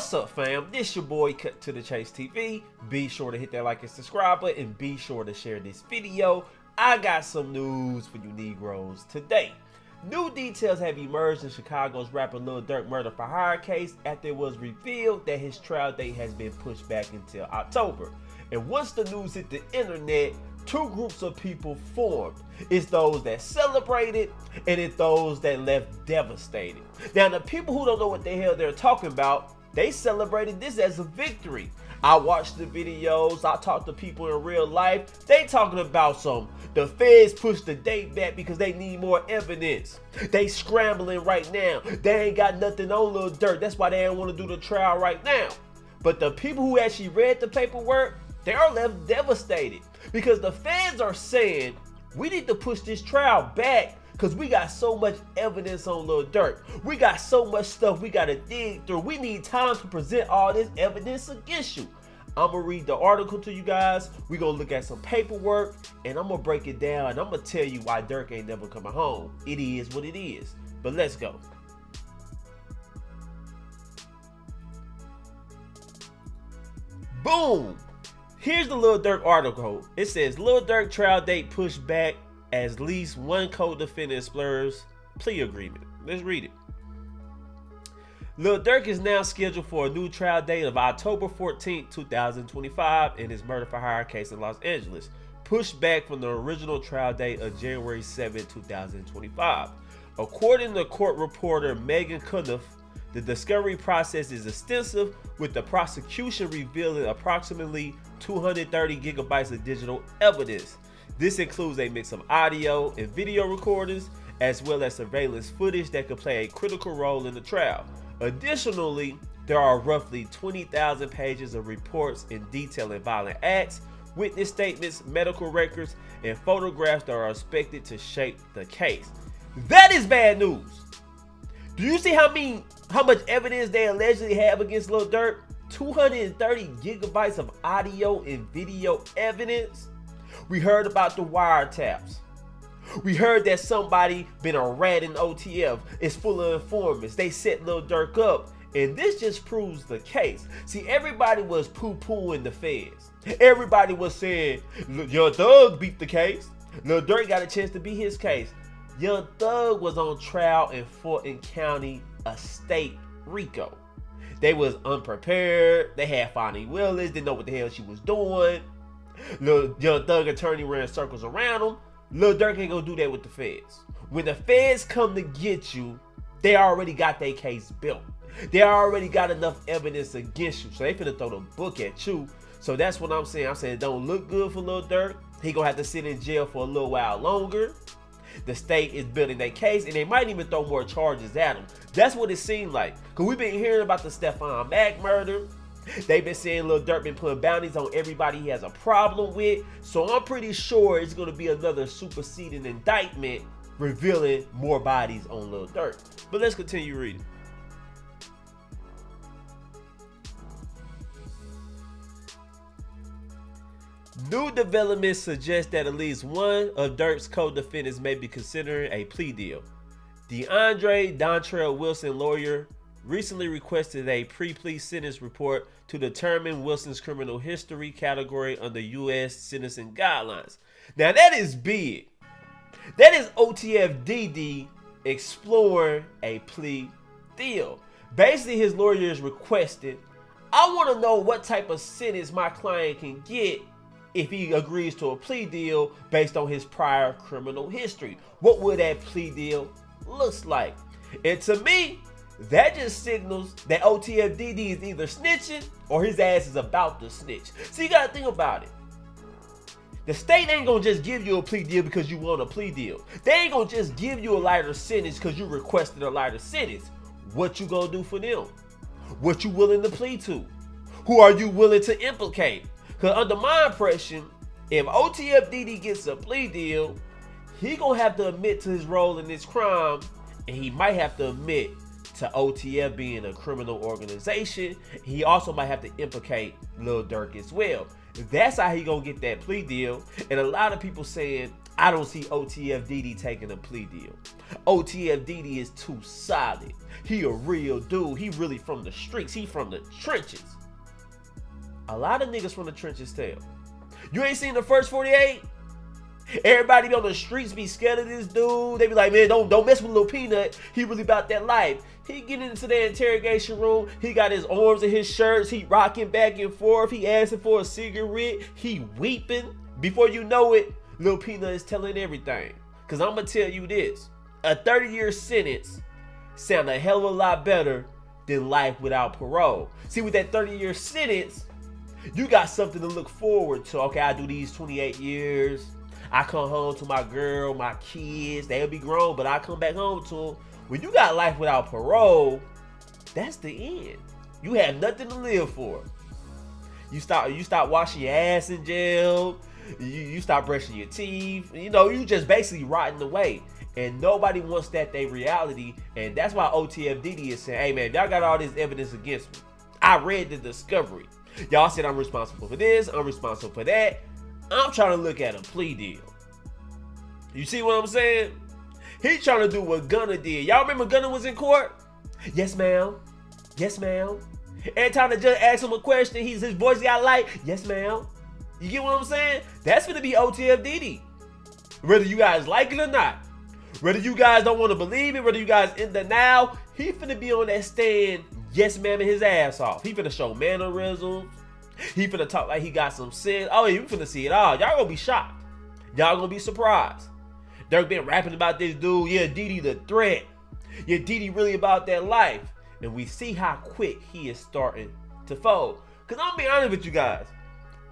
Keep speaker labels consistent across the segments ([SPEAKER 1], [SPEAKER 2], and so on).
[SPEAKER 1] What's up, fam? This your boy Cut to the Chase TV. Be sure to hit that like and subscribe button and be sure to share this video. I got some news for you Negroes today. New details have emerged in Chicago's rapper Lil Durk murder for hire case after it was revealed that his trial date has been pushed back until October. And once the news hit the internet, two groups of people formed. It's those that celebrated and it's those that left devastated. Now, the people who don't know what the hell they're talking about, they celebrated this as a victory. I watched the videos, I talked to people in real life. They talking about the feds pushed the date back because they need more evidence. They scrambling right now. They ain't got nothing on Lil Durk. That's why they don't want to do the trial right now. But the people who actually read the paperwork, they are left devastated because the feds are saying we need to push this trial back because we got so much evidence on Lil Durk. We got so much stuff we got to dig through. We need time to present all this evidence against you. I'm going to read the article to you guys. We're going to look at some paperwork and I'm going to break it down and I'm going to tell you why Durk ain't never coming home. It is what it is. But let's go. Boom. Here's the Lil Durk article. It says Lil Durk trial date pushed back as at least one co-defendant explores plea agreement. Let's read it. Lil Durk is now scheduled for a new trial date of October 14, 2025 in his murder for hire case in Los Angeles, pushed back from the original trial date of January 7, 2025. According to court reporter Megan Cuniff, the discovery process is extensive, with the prosecution revealing approximately 230 gigabytes of digital evidence. This includes a mix of audio and video recordings, as well as surveillance footage that could play a critical role in the trial. Additionally, there are roughly 20,000 pages of reports in detailing violent acts, witness statements, medical records, and photographs that are expected to shape the case. That is bad news. Do you see how much evidence they allegedly have against Lil Durk? 230 gigabytes of audio and video evidence. We heard about the wiretaps. We heard that somebody been a rat in OTF. It's full of informants. They set Lil Durk up. And this just proves the case. See, everybody was poo-pooing the feds. Everybody was saying, Young Thug beat the case. Lil Durk got a chance to beat his case. Young Thug was on trial in Fulton County, State, Rico. They was unprepared. They had Fonnie Willis. Didn't know what the hell she was doing. Young Thug attorney ran circles around him. Lil Durk ain't gonna do that with the feds. When the feds come to get you, they already got their case built. They already got enough evidence against you. So they finna throw the book at you. So that's what I'm saying. I'm saying it don't look good for Lil Durk. He gonna have to sit in jail for a little while longer. The state is building their case and they might even throw more charges at him. That's what it seemed like. Cause we've been hearing about the Stephon Mack murder. They've been saying Lil Durk been putting bounties on everybody he has a problem with. So I'm pretty sure it's going to be another superseding indictment revealing more bodies on Lil Durk. But let's continue reading. New developments suggest that at least one of Durk's co-defendants may be considering a plea deal. DeAndre Dontrell Wilson lawyer recently requested a pre-plea sentence report to determine Wilson's criminal history category under U.S. sentencing guidelines. Now that is big. That is OTF exploring a plea deal. Basically, his lawyer is requested, I want to know what type of sentence my client can get if he agrees to a plea deal based on his prior criminal history. What would that plea deal look like? And to me, that just signals that OTF is either snitching or his ass is about to snitch. So you gotta think about it. The state ain't gonna just give you a plea deal because you want a plea deal. They ain't gonna just give you a lighter sentence because you requested a lighter sentence. What you gonna do for them? What you willing to plead to? Who are you willing to implicate? Because under my impression, if OTF gets a plea deal, he gonna have to admit to his role in this crime, and he might have to admit to OTF being a criminal organization. He also might have to implicate Lil Durk as well. That's how he gonna get that plea deal. And a lot of people saying I don't see OTF DD taking a plea deal. OTF DD is too solid. He a real dude. He really from the streets. He from the trenches. A lot of niggas from the trenches tell. You ain't seen the first 48? Everybody on the streets be scared of this dude. They be like, man, don't mess with Lil Peanut. He really about that life. He get into the interrogation room. He got his arms in his shirts. He rocking back and forth. He asking for a cigarette. He weeping. Before you know it, Lil Peanut is telling everything. Because I'm going to tell you this. A 30-year sentence sound a hell of a lot better than life without parole. See, with that 30-year sentence, you got something to look forward to. Okay, I do these 28 years. I come home to my girl, my kids. They'll be grown, but I come back home to them. When you got life without parole, that's the end. You have nothing to live for. You stop washing your ass in jail. You stop brushing your teeth. You know, you just basically rotting away. And nobody wants that they reality. And that's why OTF DD is saying, hey man, y'all got all this evidence against me. I read the discovery. Y'all said I'm responsible for this. I'm responsible for that. I'm trying to look at a plea deal. You see what I'm saying? He trying to do what Gunna did. Y'all remember Gunna was in court? Yes, ma'am. Yes, ma'am. Every time the judge asks him a question, his voice got light. Yes, ma'am. You get what I'm saying? That's gonna be OTF DD. Whether you guys like it or not. Whether you guys don't want to believe it, whether you guys in denial, he finna be on that stand, yes ma'am, his ass off. He finna show mannerisms. He finna talk like he got some sense. Oh, you finna see it all. Y'all gonna be shocked. Y'all gonna be surprised. Durk been rapping about this dude. Yeah, DD the threat. Yeah, DD really about that life. And we see how quick he is starting to fold. Because I'm gonna be honest with you guys.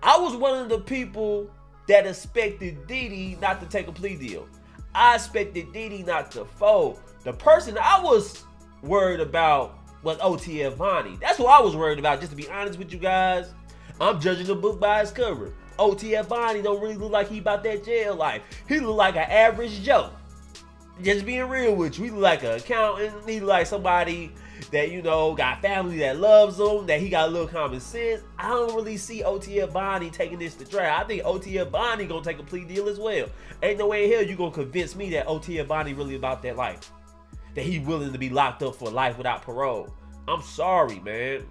[SPEAKER 1] I was one of the people that expected DD not to take a plea deal. I expected DD not to fold. The person I was worried about was OTF Vonnie. That's what I was worried about, just to be honest with you guys. I'm judging the book by its cover. OTF Vonnie don't really look like he about that jail life. He look like an average Joe. Just being real with you. He look like an accountant. He look like somebody that, you know, got family that loves him, that he got a little common sense. I don't really see OTF Vonnie taking this to trial. I think OTF Vonnie gonna take a plea deal as well. Ain't no way in hell you gonna convince me that OTF Vonnie really about that life. That he willing to be locked up for life without parole. I'm sorry, man.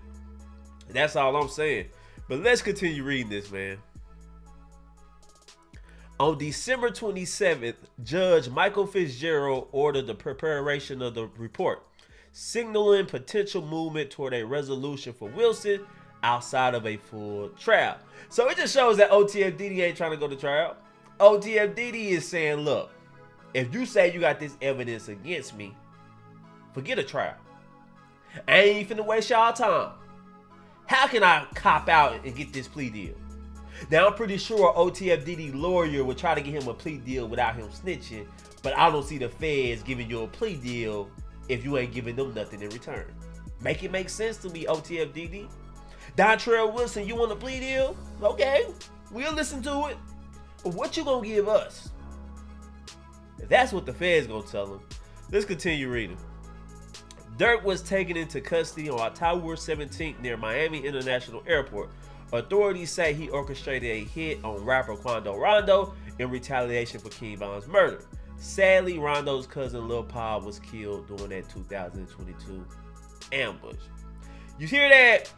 [SPEAKER 1] That's all I'm saying. But let's continue reading this, man. On December 27th, Judge Michael Fitzgerald ordered the preparation of the report, signaling potential movement toward a resolution for Wilson outside of a full trial. So it just shows that OTF DD ain't trying to go to trial. OTF DD is saying, look, if you say you got this evidence against me, forget a trial. I ain't finna waste y'all time. How can I cop out and get this plea deal? Now, I'm pretty sure OTF DD lawyer would try to get him a plea deal without him snitching, but I don't see the feds giving you a plea deal if you ain't giving them nothing in return. Make it make sense to me, OTF DD. Dontrell Wilson, you want a plea deal? Okay, we'll listen to it. But what you gonna give us? That's what the feds gonna tell him. Let's continue reading. Durk was taken into custody on October 17th near Miami International Airport. Authorities say he orchestrated a hit on rapper Quando Rondo in retaliation for King Von's murder. Sadly, Rondo's cousin Lil Pa was killed during that 2022 ambush. You hear that?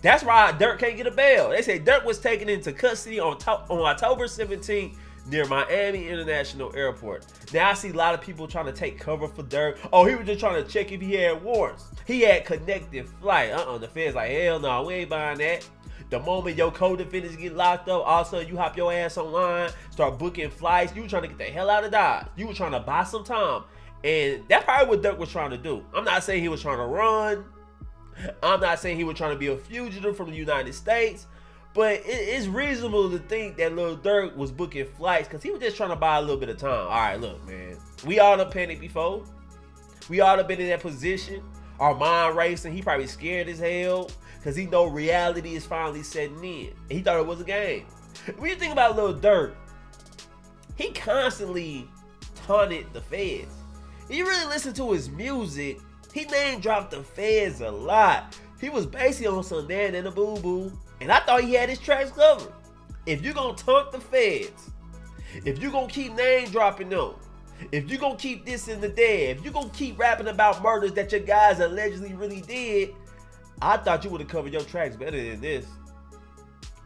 [SPEAKER 1] That's why Durk can't get a bail. They say Durk was taken into custody on October 17th near Miami International Airport. Now I see a lot of people trying to take cover for Durk. Oh, he was just trying to check if he had warrants. He had connected flight. The feds like, hell no, we ain't buying that. The moment your co-defendants get locked up, all of a sudden you hop your ass online, start booking flights. You were trying to get the hell out of Dodge. You were trying to buy some time. And that's probably what Durk was trying to do. I'm not saying he was trying to run. I'm not saying he was trying to be a fugitive from the United States. But it's reasonable to think that Lil Durk was booking flights because he was just trying to buy a little bit of time. All right, look, man. We all done panicked before. We all done been in that position. Our mind racing. He probably scared as hell because he know reality is finally setting in. And he thought it was a game. When you think about Lil Durk, he constantly taunted the feds. If you really listen to his music, he name dropped the feds a lot. He was basically on some Dan and a Boo Boo. And I thought he had his tracks covered. If you're going to taunt the feds, If you gonna keep name dropping them, if you gonna keep this in the dead, if you gonna keep rapping about murders that your guys allegedly really did, I thought you would have covered your tracks better than this.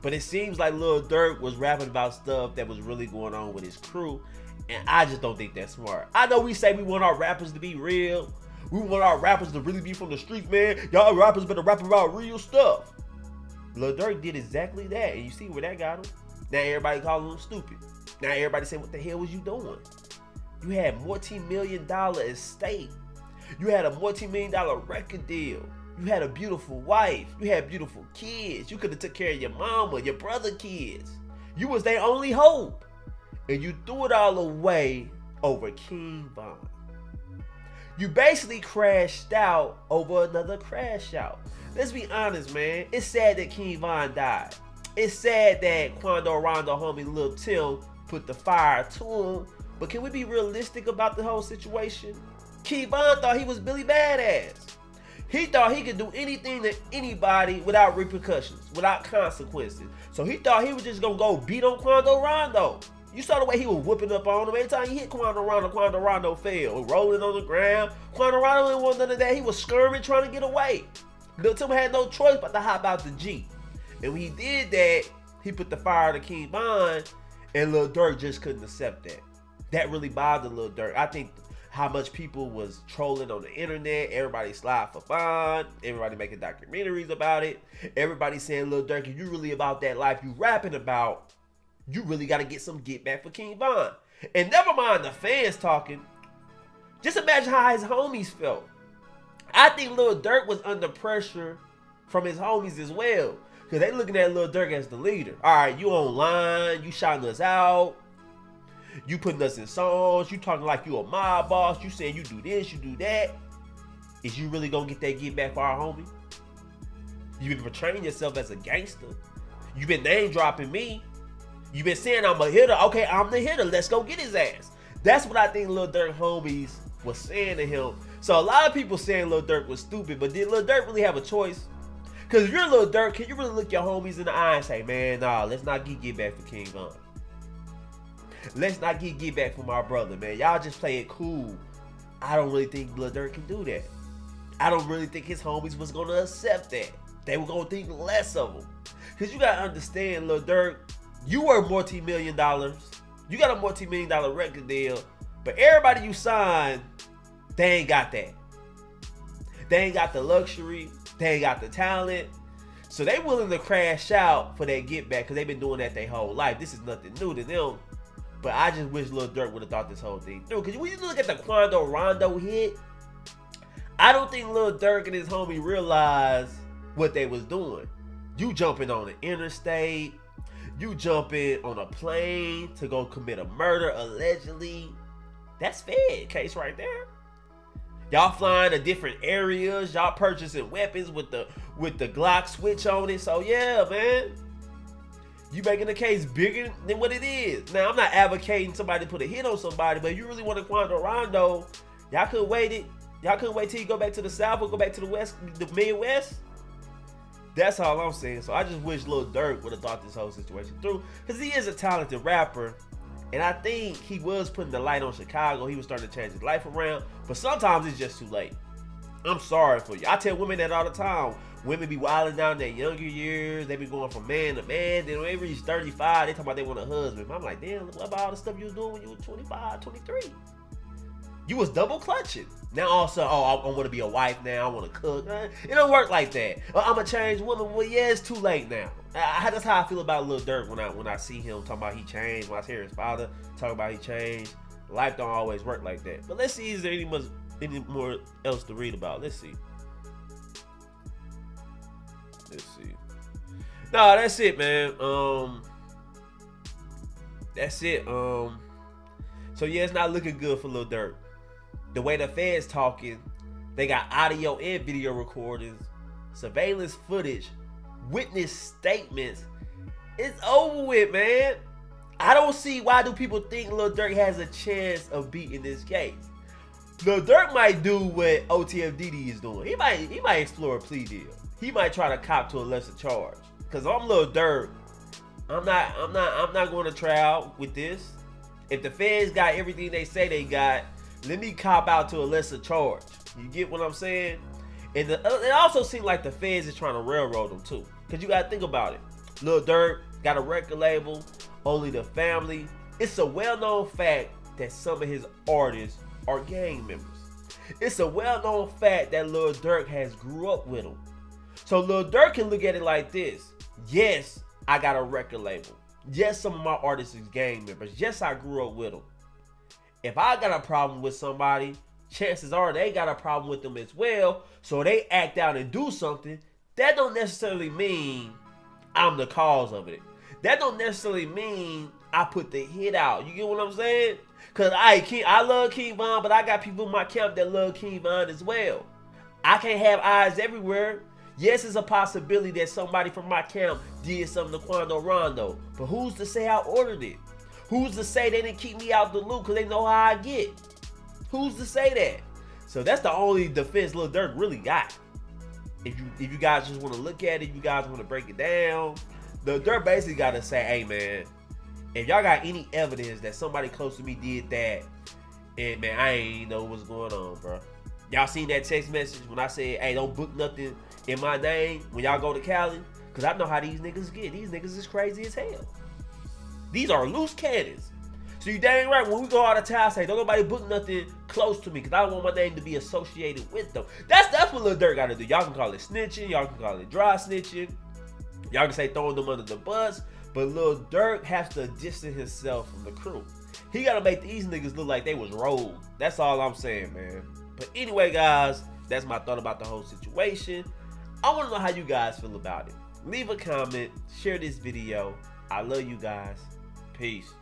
[SPEAKER 1] But it seems like Lil Durk was rapping about stuff that was really going on with his crew, and I just don't think that's smart. I know we say we want our rappers to be real. We want our rappers to really be from the streets, man. Y'all rappers better rap about real stuff. Lil Durk did exactly that, and you see where that got him. Now everybody calling him stupid. Now everybody saying, what the hell was you doing? You had multi-million-dollar estate. You had a multi-million-dollar record deal. You had a beautiful wife. You had beautiful kids. You could have took care of your mama, your brother kids. You was their only hope. And you threw it all away over King Von. You basically crashed out over another crash out. Let's be honest, man. It's sad that King Von died. It's sad that Quando Rondo homie Lil Tim put the fire to him. But can we be realistic about the whole situation? King Von thought he was Billy Badass. He thought he could do anything to anybody without repercussions, without consequences. So he thought he was just gonna go beat on Quando Rondo. You saw the way he was whooping up on him. Every time he hit Quando Rondo fell. Rolling on the ground. Quando Rondo didn't want none of that. He was skirming, trying to get away. Lil Tim had no choice but to hop out the Jeep. And when he did that, he put the fire to King Von, and Lil Durk just couldn't accept that. That really bothered Lil Durk. I think how much people was trolling on the internet. Everybody slide for Von. Everybody making documentaries about it. Everybody saying, Lil Durk, if you really about that life you rapping about, you really got to get some get back for King Von. And never mind the fans talking. Just imagine how his homies felt. I think Lil Durk was under pressure from his homies as well. Because they looking at Lil Durk as the leader. All right, you online. You shouting us out. You putting us in songs. You talking like you a mob boss. You saying you do this, you do that. Is you really going to get that get back for our homie? You been portraying yourself as a gangster. You been name dropping me. You been saying I'm a hitter. Okay, I'm the hitter. Let's go get his ass. That's what I think Lil Durk homies was saying to him. So a lot of people saying Lil Durk was stupid, but did Lil Durk really have a choice? Because if you're Lil Durk, can you really look your homies in the eye and say, man, nah, let's not get back for King Von. Let's not get back for my brother, man. Y'all just play it cool. I don't really think Lil Durk can do that. I don't really think his homies was going to accept that. They were going to think less of him. Because you got to understand, Lil Durk, you were multi-million dollars. You got a multi-million-dollar record deal. But everybody you signed, they ain't got that. They ain't got the luxury. They ain't got the talent. So they willing to crash out for that get back because they've been doing that their whole life. This is nothing new to them. But I just wish Lil Durk would have thought this whole thing through. Because when you look at the Quando Rondo hit, I don't think Lil Durk and his homie realized what they was doing. You jumping on an interstate. You jumping on a plane to go commit a murder, allegedly. That's Fed case right there. Y'all flying to different areas. Y'all purchasing weapons with the Glock switch on it. So yeah, man. You making the case bigger than what it is. Now, I'm not advocating somebody to put a hit on somebody, but if you really want to Quando Rondo, y'all couldn't wait it. Y'all couldn't wait till you go back to the South or go back to the West, the Midwest. That's all I'm saying. So I just wish Lil Durk would have thought this whole situation through. Because he is a talented rapper. And I think he was putting the light on Chicago. He was starting to change his life around. But sometimes it's just too late. I'm sorry for you. I tell women that all the time. Women be wilding down in their younger years. They be going from man to man. Then when they reach 35, they talk about they want a husband. I'm like, damn, what about all the stuff you was doing when you were 25, 23? You was double clutching. Now also, I want to be a wife now. I want to cook. It don't work like that. I'm a changed woman. Well, yeah, it's too late now. That's how I feel about Lil Durk when I see him talking about he changed. When I hear his father talking about he changed. Life don't always work like that. But let's see, is there any more else to read about? Let's see. No, that's it, man. That's it. So yeah, it's not looking good for Lil Durk. The way the feds talking, they got audio and video recordings, surveillance footage, witness statements. It's over with, man. I don't see why do people think Lil Durk has a chance of beating this case. Lil Durk might do what OTF is doing. He might explore a plea deal. He might try to cop to a lesser charge. Cause I'm Lil Durk. I'm not going to trial with this. If the feds got everything they say they got, let me cop out to a lesser charge. You get what I'm saying? And it also seems like the feds is trying to railroad them too. Because you got to think about it. Lil Durk got a record label, Only the Family. It's a well-known fact that some of his artists are gang members. It's a well-known fact that Lil Durk has grew up with them. So Lil Durk can look at it like this. Yes, I got a record label. Yes, some of my artists is gang members. Yes, I grew up with them. If I got a problem with somebody, chances are they got a problem with them as well. So they act out and do something. That don't necessarily mean I'm the cause of it. That don't necessarily mean I put the hit out. You get what I'm saying? Because I love King Von, but I got people in my camp that love King Von as well. I can't have eyes everywhere. Yes, it's a possibility that somebody from my camp did something to Quando Rondo. But who's to say I ordered it? Who's to say they didn't keep me out the loop because they know how I get? Who's to say that? So that's the only defense Lil Durk really got. If you guys just want to look at it, you guys want to break it down, Lil Durk basically got to say, hey man, if y'all got any evidence that somebody close to me did that, and man, I ain't know what's going on, bro. Y'all seen that text message when I said, hey, don't book nothing in my name when y'all go to Cali? Because I know how these niggas get. These niggas is crazy as hell. These are loose cannons. So you dang right, when we go out of town, say, don't nobody book nothing close to me because I don't want my name to be associated with them. That's what Lil Durk got to do. Y'all can call it snitching. Y'all can call it dry snitching. Y'all can say throwing them under the bus. But Lil Durk has to distance himself from the crew. He got to make these niggas look like they was rolled. That's all I'm saying, man. But anyway, guys, that's my thought about the whole situation. I want to know how you guys feel about it. Leave a comment. Share this video. I love you guys. Peace.